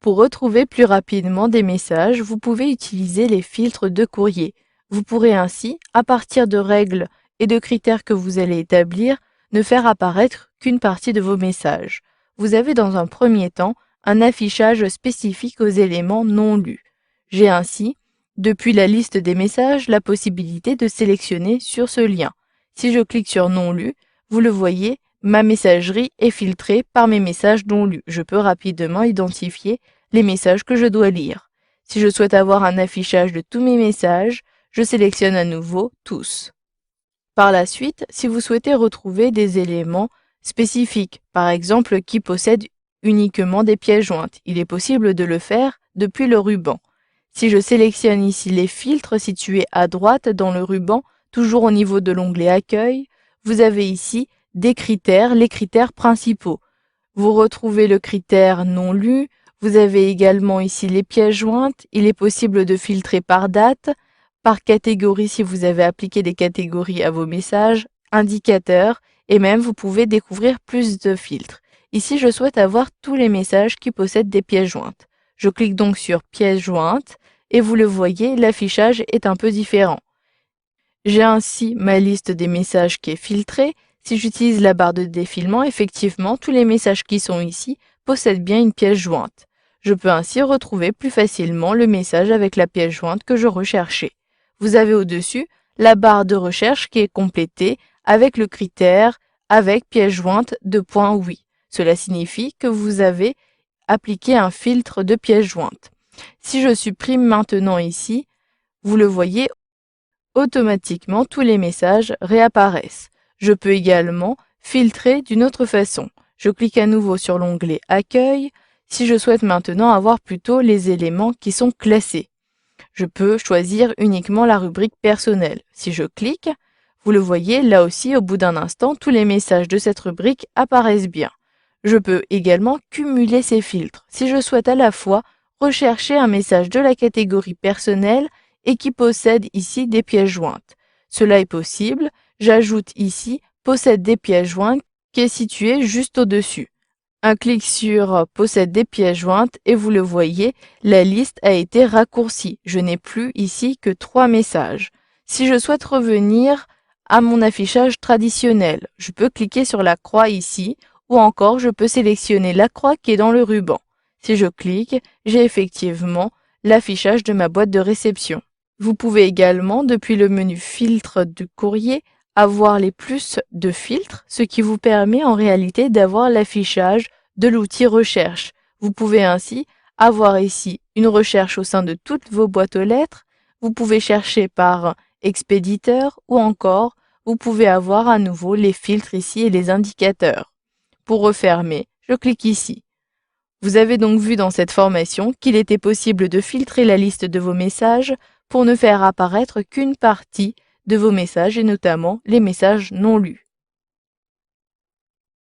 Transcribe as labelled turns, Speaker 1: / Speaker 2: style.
Speaker 1: Pour retrouver plus rapidement des messages, vous pouvez utiliser les filtres de courrier. Vous pourrez ainsi, à partir de règles et de critères que vous allez établir, ne faire apparaître qu'une partie de vos messages. Vous avez dans un premier temps un affichage spécifique aux éléments non lus. J'ai ainsi, depuis la liste des messages, la possibilité de sélectionner sur ce lien. Si je clique sur non lu, vous le voyez, ma messagerie est filtrée par mes messages non lus. Je peux rapidement identifier les messages que je dois lire. Si je souhaite avoir un affichage de tous mes messages, je sélectionne à nouveau tous. Par la suite, si vous souhaitez retrouver des éléments spécifiques, par exemple qui possèdent uniquement des pièces jointes, il est possible de le faire depuis le ruban. Si je sélectionne ici les filtres situés à droite dans le ruban, toujours au niveau de l'onglet Accueil, vous avez ici des critères, les critères principaux. Vous retrouvez le critère non lu, vous avez également ici les pièces jointes, il est possible de filtrer par date, par catégorie si vous avez appliqué des catégories à vos messages, indicateurs, et même vous pouvez découvrir plus de filtres. Ici, je souhaite avoir tous les messages qui possèdent des pièces jointes. Je clique donc sur pièces jointes et vous le voyez, l'affichage est un peu différent. J'ai ainsi ma liste des messages qui est filtrée. Si j'utilise la barre de défilement, effectivement, tous les messages qui sont ici possèdent bien une pièce jointe. Je peux ainsi retrouver plus facilement le message avec la pièce jointe que je recherchais. Vous avez au-dessus la barre de recherche qui est complétée avec le critère avec pièce jointe de point oui. Cela signifie que vous avez appliqué un filtre de pièces jointes. Si je supprime maintenant ici, vous le voyez, automatiquement tous les messages réapparaissent. Je peux également filtrer d'une autre façon. Je clique à nouveau sur l'onglet Accueil si je souhaite maintenant avoir plutôt les éléments qui sont classés. Je peux choisir uniquement la rubrique personnelle. Si je clique, vous le voyez, là aussi, au bout d'un instant, tous les messages de cette rubrique apparaissent bien. Je peux également cumuler ces filtres. Si je souhaite à la fois rechercher un message de la catégorie personnelle et qui possède ici des pièces jointes. Cela est possible. J'ajoute ici possède des pièces jointes qui est situé juste au-dessus. Un clic sur possède des pièces jointes et vous le voyez, la liste a été raccourcie. Je n'ai plus ici que 3 messages. Si je souhaite revenir à mon affichage traditionnel, je peux cliquer sur la croix ici ou encore je peux sélectionner la croix qui est dans le ruban. Si je clique, j'ai effectivement l'affichage de ma boîte de réception. Vous pouvez également, depuis le menu filtre du courrier, avoir les plus de filtres, ce qui vous permet en réalité d'avoir l'affichage de l'outil recherche. Vous pouvez ainsi avoir ici une recherche au sein de toutes vos boîtes aux lettres. Vous pouvez chercher par expéditeur ou encore vous pouvez avoir à nouveau les filtres ici et les indicateurs. Pour refermer, je clique ici. Vous avez donc vu dans cette formation qu'il était possible de filtrer la liste de vos messages pour ne faire apparaître qu'une partie de vos messages et notamment les messages non lus.